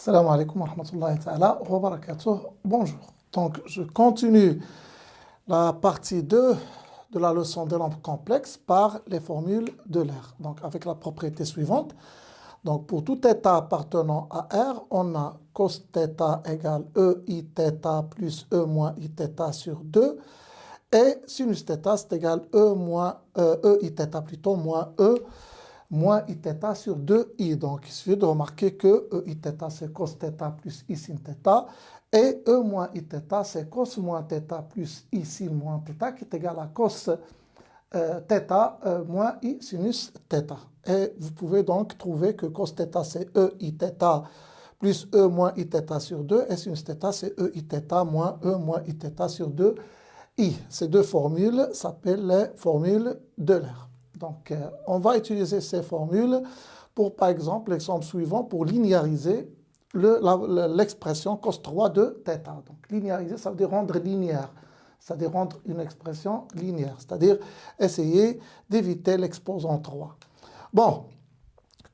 Salam alaikum wa rahmatullahi ta'ala wa barakatuh. Bonjour. Donc, je continue la partie 2 de la leçon des nombres complexes par les formules de l'air. Donc, avec la propriété suivante. Donc, pour tout état appartenant à R, on a cos θ égale E I θ plus E moins I θ sur 2. Et sinus θ, c'est égal E I θ plutôt moins E moins I θ sur 2i. Donc, il suffit de remarquer que E I θ, c'est cos θ plus I sin θ. Et E moins I θ, c'est cos moins θ plus I sin moins θ, qui est égal à cos θ moins I sinus θ. Et vous pouvez donc trouver que cos θ, c'est E I θ plus E moins I θ sur 2. Et sinus θ, c'est E I θ moins E moins I θ sur 2i. Ces deux formules s'appellent les formules de l'air. Donc, on va utiliser ces formules pour, par exemple, l'exemple suivant, pour linéariser l'expression cos 3 de θ. Donc, linéariser, ça veut dire rendre linéaire, c'est-à-dire rendre une expression linéaire, c'est-à-dire essayer d'éviter l'exposant 3. Bon,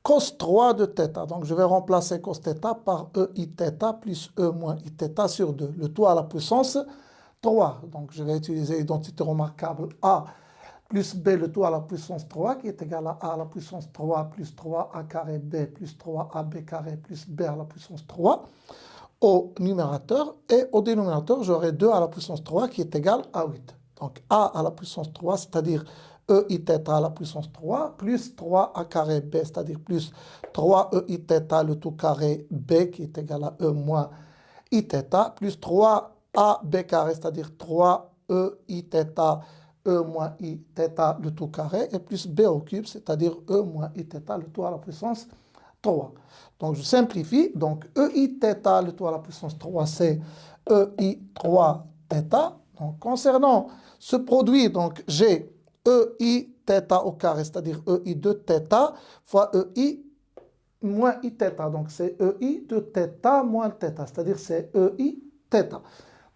cos 3 de θ, donc je vais remplacer cos θ par E I θ plus E moins I θ sur 2, le tout à la puissance 3. Donc, je vais utiliser l'identité remarquable A plus B, le tout à la puissance 3, qui est égal à A à la puissance 3 plus 3A carré B plus 3AB carré plus B à la puissance 3 au numérateur. Et au dénominateur, j'aurai 2 à la puissance 3 qui est égal à 8. Donc, A à la puissance 3, c'est-à-dire E I θ à la puissance 3, plus 3A carré B, c'est-à-dire plus 3E I θ le tout carré B, qui est égal à E moins I θ, plus 3AB carré, c'est-à-dire 3E I θ E moins I θ le tout carré, et plus B au cube, c'est-à-dire E moins I θ le tout à la puissance 3. Donc, je simplifie. Donc, E I θ le tout à la puissance 3, c'est E I 3 θ. Donc, concernant ce produit, donc j'ai E I θ au carré, c'est-à-dire E I de θ, fois E I moins I θ. Donc, c'est E I de θ moins θ, c'est-à-dire c'est E I θ.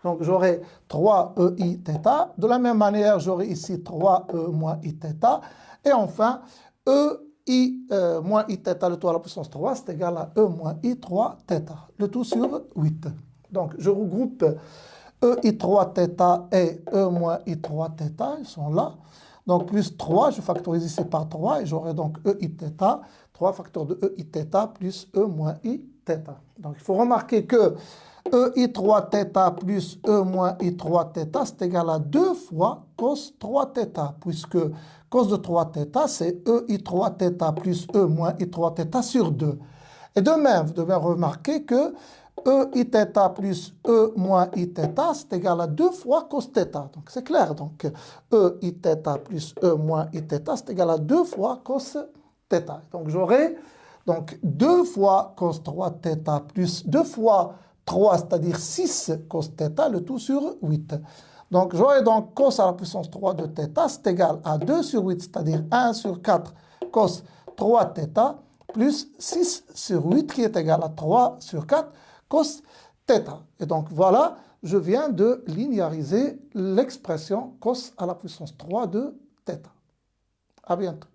Donc, j'aurai 3EI θ. De la même manière, j'aurai ici 3E moins I θ. Et enfin, EI moins I θ, le tout à la puissance 3, c'est égal à E moins I 3 θ. Le tout sur 8. Donc, je regroupe EI 3 θ et E moins I 3 θ. Ils sont là. Donc, plus 3, je factorise ici par 3. Et j'aurai donc EI θ, 3 facteurs de EI θ plus E moins I θ. Donc, il faut remarquer que EI 3 θ plus E moins I 3 θ, c'est égal à 2 fois cos 3 θ, puisque cos de 3 θ, c'est EI 3 θ plus E moins I 3 θ sur 2. Et de même, vous devez remarquer que EI θ plus E moins I θ, c'est égal à 2 fois cos θ. Donc, c'est clair. Donc, EI θ plus E moins I θ, c'est égal à 2 fois cos θ. Donc, j'aurai 2 fois cos 3 θ plus 2 fois 3, c'est-à-dire 6 cos θ, le tout sur 8. Donc, j'aurai donc cos à la puissance 3 de θ, c'est égal à 2 sur 8, c'est-à-dire 1 sur 4 cos 3 θ, plus 6 sur 8, qui est égal à 3 sur 4 cos θ. Et donc, voilà, je viens de linéariser l'expression cos à la puissance 3 de θ. À bientôt.